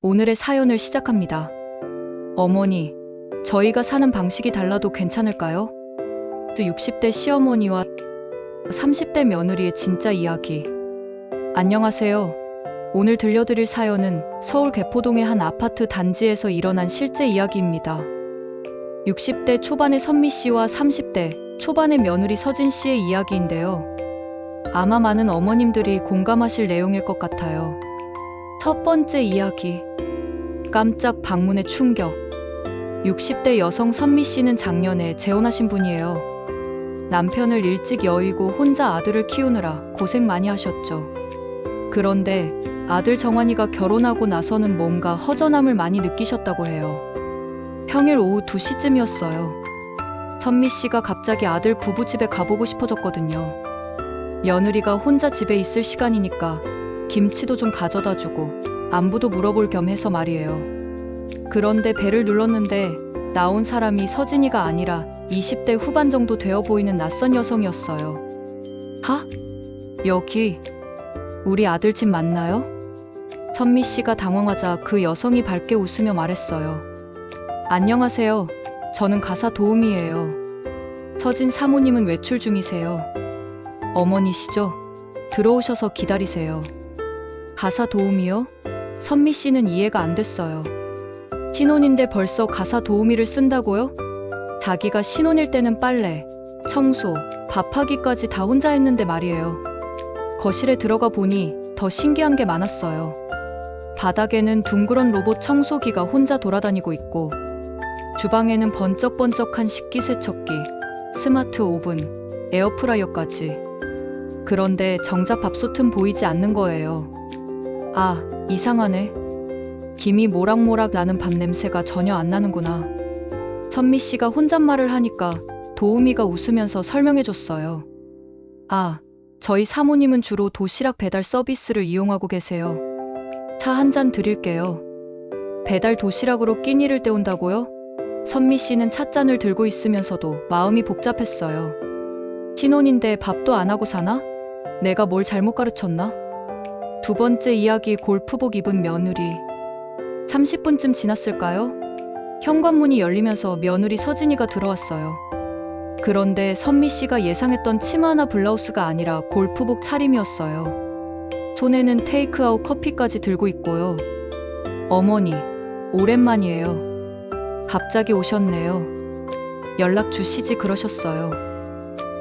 오늘의 사연을 시작합니다. 어머니, 저희가 사는 방식이 달라도 괜찮을까요? 60대 시어머니와 30대 며느리의 진짜 이야기. 안녕하세요. 오늘 들려드릴 사연은 서울 개포동의 한 아파트 단지에서 일어난 실제 이야기입니다. 60대 초반의 선미 씨와 30대 초반의 며느리 서진 씨의 이야기인데요. 아마 많은 어머님들이 공감하실 내용일 것 같아요. 첫 번째 이야기. 깜짝 방문의 충격. 60대 여성 선미 씨는 작년에 재혼하신 분이에요. 남편을 일찍 여의고 혼자 아들을 키우느라 고생 많이 하셨죠. 그런데 아들 정환이가 결혼하고 나서는 뭔가 허전함을 많이 느끼셨다고 해요. 평일 오후 2시쯤이었어요. 선미 씨가 갑자기 아들 부부 집에 가보고 싶어졌거든요. 며느리가 혼자 집에 있을 시간이니까 김치도 좀 가져다 주고 안부도 물어볼 겸 해서 말이에요. 그런데 벨을 눌렀는데 나온 사람이 서진이가 아니라 20대 후반 정도 되어 보이는 낯선 여성이었어요. 하? 여기 우리 아들 집 맞나요? 선미 씨가 당황하자 그 여성이 밝게 웃으며 말했어요. 안녕하세요. 저는 가사 도우미예요. 서진 사모님은 외출 중이세요. 어머니시죠? 들어오셔서 기다리세요. 가사 도우미요? 선미 씨는 이해가 안 됐어요. 신혼인데 벌써 가사 도우미를 쓴다고요? 자기가 신혼일 때는 빨래, 청소, 밥하기까지 다 혼자 했는데 말이에요. 거실에 들어가 보니 더 신기한 게 많았어요. 바닥에는 둥그런 로봇 청소기가 혼자 돌아다니고 있고, 주방에는 번쩍번쩍한 식기세척기, 스마트 오븐, 에어프라이어까지. 그런데 정작 밥솥은 보이지 않는 거예요. 아, 이상하네. 김이 모락모락 나는 밥 냄새가 전혀 안 나는구나. 선미 씨가 혼잣말을 하니까 도우미가 웃으면서 설명해줬어요. 아, 저희 사모님은 주로 도시락 배달 서비스를 이용하고 계세요. 차 한 잔 드릴게요. 배달 도시락으로 끼니를 때운다고요? 선미 씨는 찻잔을 들고 있으면서도 마음이 복잡했어요. 신혼인데 밥도 안 하고 사나? 내가 뭘 잘못 가르쳤나? 두 번째 이야기. 골프복 입은 며느리. 30분쯤 지났을까요? 현관문이 열리면서 며느리 서진이가 들어왔어요. 그런데 선미 씨가 예상했던 치마나 블라우스가 아니라 골프복 차림이었어요. 손에는 테이크아웃 커피까지 들고 있고요. 어머니, 오랜만이에요. 갑자기 오셨네요. 연락 주시지 그러셨어요.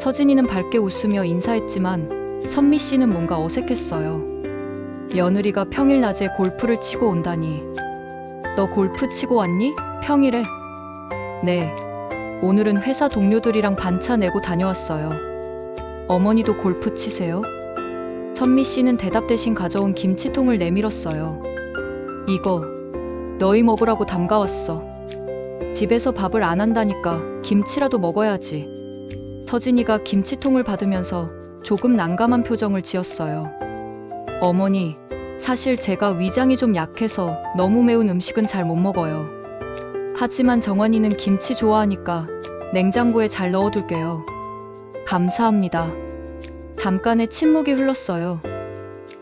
서진이는 밝게 웃으며 인사했지만 선미 씨는 뭔가 어색했어요. 며느리가 평일 낮에 골프를 치고 온다니. 너 골프 치고 왔니? 평일에? 네. 오늘은 회사 동료들이랑 반차 내고 다녀왔어요. 어머니도 골프 치세요? 선미 씨는 대답 대신 가져온 김치통을 내밀었어요. 이거 너희 먹으라고 담가왔어. 집에서 밥을 안 한다니까 김치라도 먹어야지. 서진이가 김치통을 받으면서 조금 난감한 표정을 지었어요. 어머니, 사실 제가 위장이 좀 약해서 너무 매운 음식은 잘 못 먹어요. 하지만 정환이는 김치 좋아하니까 냉장고에 잘 넣어둘게요. 감사합니다. 잠깐의 침묵이 흘렀어요.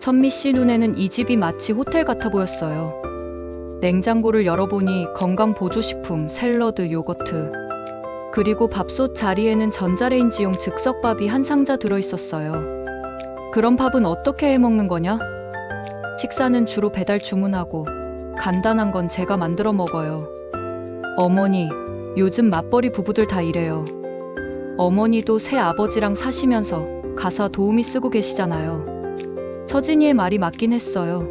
선미 씨 눈에는 이 집이 마치 호텔 같아 보였어요. 냉장고를 열어보니 건강보조식품, 샐러드, 요거트, 그리고 밥솥 자리에는 전자레인지용 즉석밥이 한 상자 들어있었어요. 그럼 밥은 어떻게 해먹는 거냐? 식사는 주로 배달 주문하고 간단한 건 제가 만들어 먹어요. 어머니, 요즘 맞벌이 부부들 다 이래요. 어머니도 새 아버지랑 사시면서 가사 도우미 쓰고 계시잖아요. 서진이의 말이 맞긴 했어요.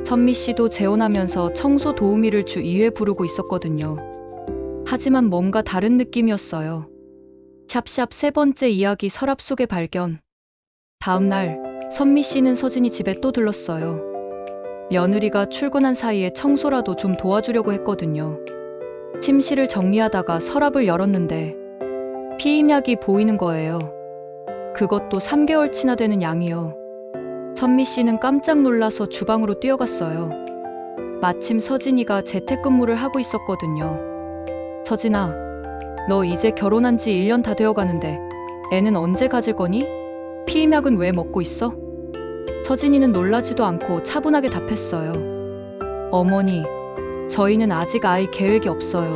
선미 씨도 재혼하면서 청소 도우미를 주 2회 부르고 있었거든요. 하지만 뭔가 다른 느낌이었어요. 샵샵 세 번째 이야기. 서랍 속의 발견. 다음 날 선미 씨는 서진이 집에 또 들렀어요. 며느리가 출근한 사이에 청소라도 좀 도와주려고 했거든요. 침실을 정리하다가 서랍을 열었는데 피임약이 보이는 거예요. 그것도 3개월치나 되는 양이요. 선미 씨는 깜짝 놀라서 주방으로 뛰어갔어요. 마침 서진이가 재택근무를 하고 있었거든요. 서진아, 너 이제 결혼한 지 1년 다 되어가는데 애는 언제 가질 거니? 피임약은 왜 먹고 있어? 서진이는 놀라지도 않고 차분하게 답했어요. 어머니, 저희는 아직 아이 계획이 없어요.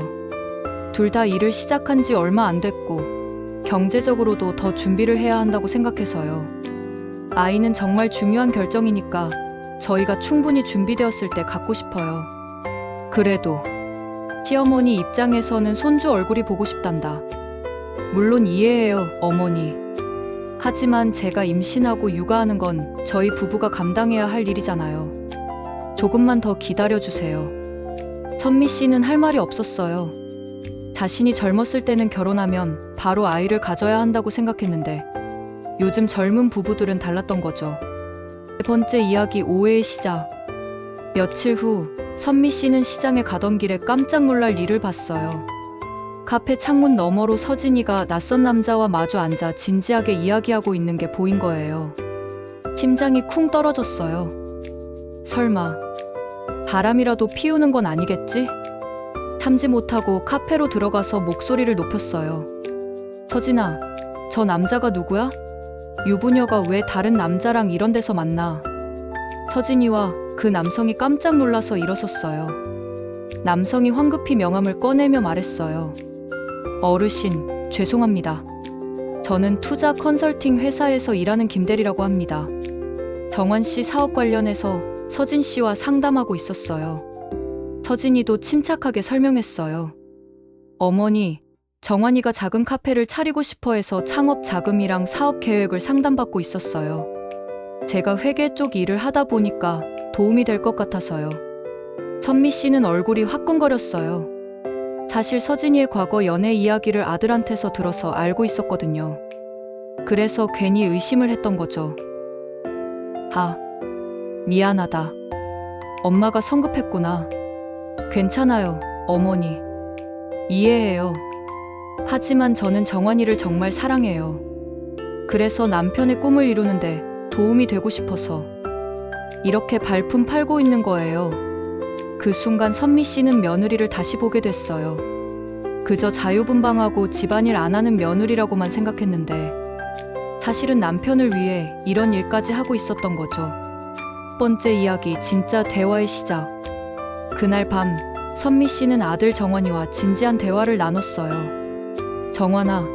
둘 다 일을 시작한 지 얼마 안 됐고, 경제적으로도 더 준비를 해야 한다고 생각해서요. 아이는 정말 중요한 결정이니까 저희가 충분히 준비되었을 때 갖고 싶어요. 그래도 시어머니 입장에서는 손주 얼굴이 보고 싶단다. 물론 이해해요, 어머니. 하지만 제가 임신하고 육아하는 건 저희 부부가 감당해야 할 일이잖아요. 조금만 더 기다려주세요. 선미 씨는 할 말이 없었어요. 자신이 젊었을 때는 결혼하면 바로 아이를 가져야 한다고 생각했는데 요즘 젊은 부부들은 달랐던 거죠. 세 번째 이야기 오해의 시작. 며칠 후 선미 씨는 시장에 가던 길에 깜짝 놀랄 일을 봤어요. 카페 창문 너머로 서진이가 낯선 남자와 마주 앉아 진지하게 이야기하고 있는 게 보인 거예요. 심장이 쿵 떨어졌어요. 설마 바람이라도 피우는 건 아니겠지? 참지 못하고 카페로 들어가서 목소리를 높였어요. 서진아, 저 남자가 누구야? 유부녀가 왜 다른 남자랑 이런 데서 만나? 서진이와 그 남성이 깜짝 놀라서 일어섰어요. 남성이 황급히 명함을 꺼내며 말했어요. 어르신, 죄송합니다. 저는 투자 컨설팅 회사에서 일하는 김대리라고 합니다. 정환 씨 사업 관련해서 서진 씨와 상담하고 있었어요. 서진이도 침착하게 설명했어요. 어머니, 정환이가 작은 카페를 차리고 싶어 해서 창업 자금이랑 사업 계획을 상담받고 있었어요. 제가 회계 쪽 일을 하다 보니까 도움이 될 것 같아서요. 선미 씨는 얼굴이 화끈거렸어요. 사실 서진이의 과거 연애 이야기를 아들한테서 들어서 알고 있었거든요. 그래서 괜히 의심을 했던 거죠. 아, 미안하다. 엄마가 성급했구나. 괜찮아요, 어머니. 이해해요. 하지만 저는 정환이를 정말 사랑해요. 그래서 남편의 꿈을 이루는데 도움이 되고 싶어서 이렇게 발품 팔고 있는 거예요. 그 순간 선미 씨는 며느리를 다시 보게 됐어요. 그저 자유분방하고 집안일 안 하는 며느리라고만 생각했는데 사실은 남편을 위해 이런 일까지 하고 있었던 거죠. 첫 번째 이야기, 진짜 대화의 시작. 그날 밤 선미 씨는 아들 정환이와 진지한 대화를 나눴어요. 정환아,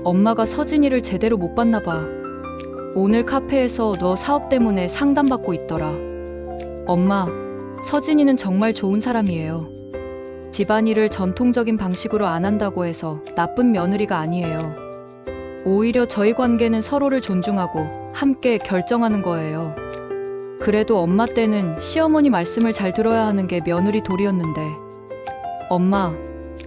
엄마가 서진이를 제대로 못 봤나 봐. 오늘 카페에서 너 사업 때문에 상담받고 있더라. 엄마, 서진이는 정말 좋은 사람이에요. 집안일을 전통적인 방식으로 안 한다고 해서 나쁜 며느리가 아니에요. 오히려 저희 관계는 서로를 존중하고 함께 결정하는 거예요. 그래도 엄마 때는 시어머니 말씀을 잘 들어야 하는 게 며느리 도리였는데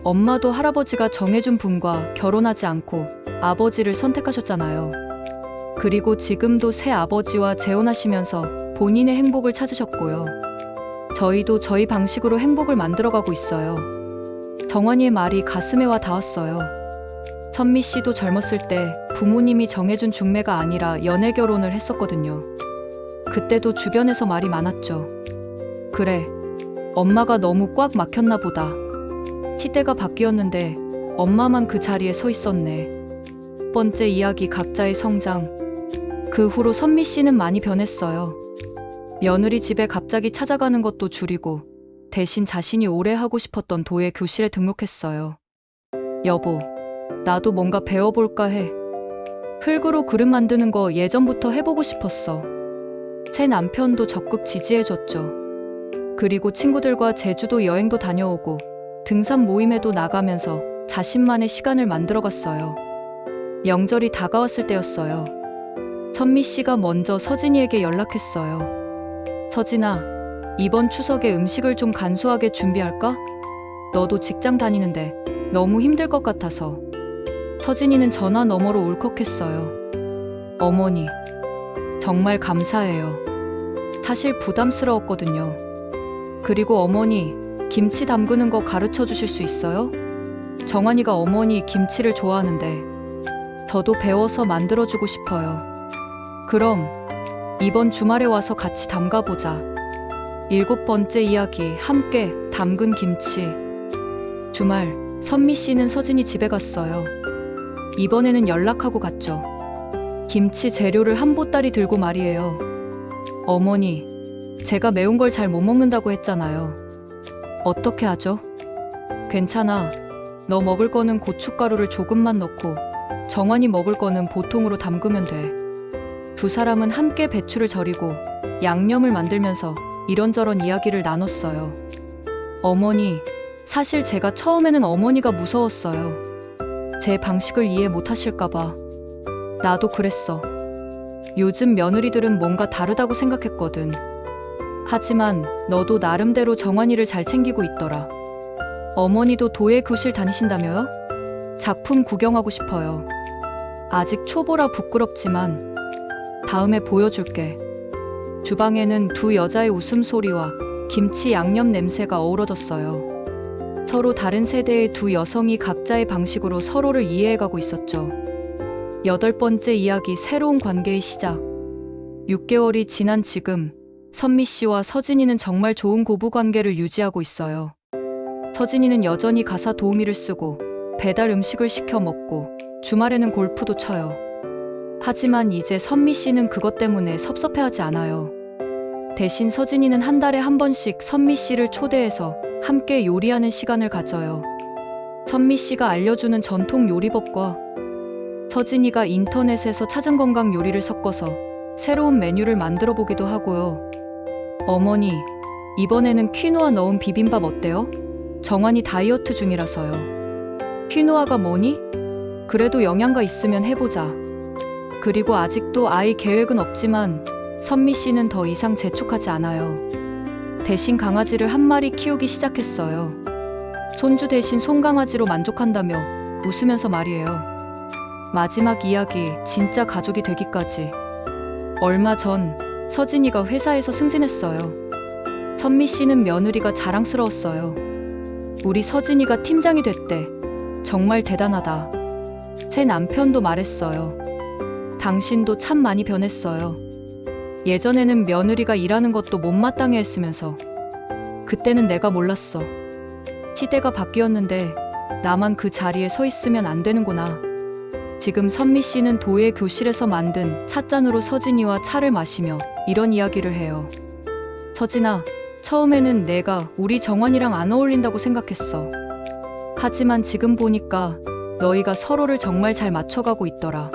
엄마도 할아버지가 정해준 분과 결혼하지 않고 아버지를 선택하셨잖아요. 그리고 지금도 새 아버지와 재혼하시면서 본인의 행복을 찾으셨고요. 저희도 저희 방식으로 행복을 만들어가고 있어요. 정환이의 말이 가슴에 와 닿았어요. 선미 씨도 젊었을 때 부모님이 정해준 중매가 아니라 연애 결혼을 했었거든요. 그때도 주변에서 말이 많았죠. 그래, 엄마가 너무 꽉 막혔나 보다. 시대가 바뀌었는데 엄마만 그 자리에 서 있었네. 첫 번째 이야기, 각자의 성장. 그 후로 선미 씨는 많이 변했어요. 며느리 집에 갑자기 찾아가는 것도 줄이고 대신 자신이 오래 하고 싶었던 도예 교실에 등록했어요. 여보, 나도 뭔가 배워볼까 해. 흙으로 그릇 만드는 거 예전부터 해보고 싶었어. 새 남편도 적극 지지해줬죠. 그리고 친구들과 제주도 여행도 다녀오고 등산 모임에도 나가면서 자신만의 시간을 만들어갔어요. 명절이 다가왔을 때였어요. 선미 씨가 먼저 서진이에게 연락했어요. 서진아, 이번 추석에 음식을 좀 간소하게 준비할까? 너도 직장 다니는데 너무 힘들 것 같아서. 서진이는 전화 너머로 울컥했어요. 어머니, 정말 감사해요. 사실 부담스러웠거든요. 그리고 어머니, 김치 담그는 거 가르쳐 주실 수 있어요? 정환이가 어머니 김치를 좋아하는데 저도 배워서 만들어주고 싶어요. 그럼 이번 주말에 와서 같이 담가보자. 7번째 이야기, 함께 담근 김치. 주말, 선미 씨는 서진이 집에 갔어요. 이번에는 연락하고 갔죠. 김치 재료를 한 보따리 들고 말이에요. 어머니, 제가 매운 걸 잘 못 먹는다고 했잖아요. 어떻게 하죠? 괜찮아. 너 먹을 거는 고춧가루를 조금만 넣고 정환이 먹을 거는 보통으로 담그면 돼. 두 사람은 함께 배추를 절이고 양념을 만들면서 이런저런 이야기를 나눴어요. 어머니, 사실 제가 처음에는 어머니가 무서웠어요. 제 방식을 이해 못 하실까봐. 나도 그랬어. 요즘 며느리들은 뭔가 다르다고 생각했거든. 하지만 너도 나름대로 정환이를 잘 챙기고 있더라. 어머니도 도예 교실 다니신다며요? 작품 구경하고 싶어요. 아직 초보라 부끄럽지만 다음에 보여줄게. 주방에는 두 여자의 웃음소리와 김치 양념 냄새가 어우러졌어요. 서로 다른 세대의 두 여성이 각자의 방식으로 서로를 이해해가고 있었죠. 8번째 이야기, 새로운 관계의 시작. 6개월이 지난 지금 선미 씨와 서진이는 정말 좋은 고부 관계를 유지하고 있어요. 서진이는 여전히 가사 도우미를 쓰고 배달 음식을 시켜 먹고 주말에는 골프도 쳐요. 하지만 이제 선미 씨는 그것 때문에 섭섭해하지 않아요. 대신 서진이는 한 달에 한 번씩 선미 씨를 초대해서 함께 요리하는 시간을 가져요. 선미 씨가 알려주는 전통 요리법과 서진이가 인터넷에서 찾은 건강 요리를 섞어서 새로운 메뉴를 만들어 보기도 하고요. 어머니, 이번에는 퀴노아 넣은 비빔밥 어때요? 정환이 다이어트 중이라서요. 퀴노아가 뭐니? 그래도 영양가 있으면 해보자. 그리고 아직도 아이 계획은 없지만 선미 씨는 더 이상 재촉하지 않아요. 대신 강아지를 한 마리 키우기 시작했어요. 손주 대신 송강아지로 만족한다며 웃으면서 말이에요. 마지막 이야기, 진짜 가족이 되기까지. 얼마 전 서진이가 회사에서 승진했어요. 선미 씨는 며느리가 자랑스러웠어요. 우리 서진이가 팀장이 됐대. 정말 대단하다. 제 남편도 말했어요. 당신도 참 많이 변했어요. 예전에는 며느리가 일하는 것도 못마땅해 했으면서. 그때는 내가 몰랐어. 시대가 바뀌었는데 나만 그 자리에 서 있으면 안 되는구나. 지금 선미 씨는 도예 교실에서 만든 찻잔으로 서진이와 차를 마시며 이런 이야기를 해요. 서진아, 처음에는 내가 우리 정환이랑 안 어울린다고 생각했어. 하지만 지금 보니까 너희가 서로를 정말 잘 맞춰가고 있더라.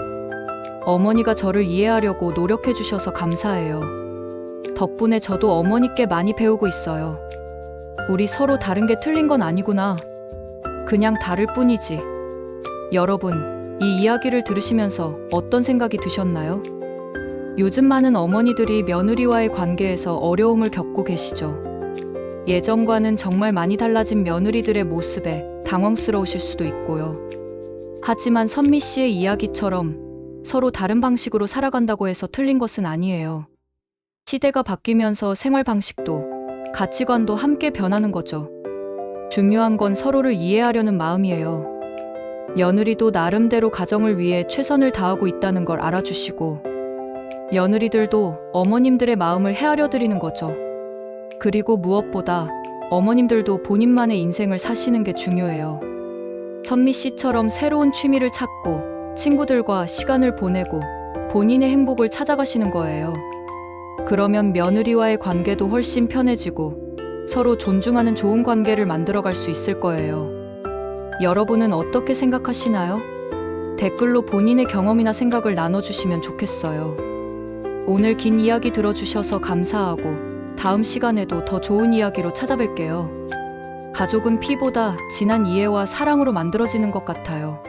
어머니가 저를 이해하려고 노력해 주셔서 감사해요. 덕분에 저도 어머니께 많이 배우고 있어요. 우리 서로 다른 게 틀린 건 아니구나. 그냥 다를 뿐이지. 여러분, 이 이야기를 들으시면서 어떤 생각이 드셨나요? 요즘 많은 어머니들이 며느리와의 관계에서 어려움을 겪고 계시죠. 예전과는 정말 많이 달라진 며느리들의 모습에 당황스러우실 수도 있고요. 하지만 선미 씨의 이야기처럼 서로 다른 방식으로 살아간다고 해서 틀린 것은 아니에요. 시대가 바뀌면서 생활 방식도 가치관도 함께 변하는 거죠. 중요한 건 서로를 이해하려는 마음이에요. 며느리도 나름대로 가정을 위해 최선을 다하고 있다는 걸 알아주시고 며느리들도 어머님들의 마음을 헤아려 드리는 거죠. 그리고 무엇보다 어머님들도 본인만의 인생을 사시는 게 중요해요. 선미 씨처럼 새로운 취미를 찾고 친구들과 시간을 보내고 본인의 행복을 찾아가시는 거예요. 그러면 며느리와의 관계도 훨씬 편해지고 서로 존중하는 좋은 관계를 만들어갈 수 있을 거예요. 여러분은 어떻게 생각하시나요? 댓글로 본인의 경험이나 생각을 나눠주시면 좋겠어요. 오늘 긴 이야기 들어주셔서 감사하고 다음 시간에도 더 좋은 이야기로 찾아뵐게요. 가족은 피보다 진한 이해와 사랑으로 만들어지는 것 같아요.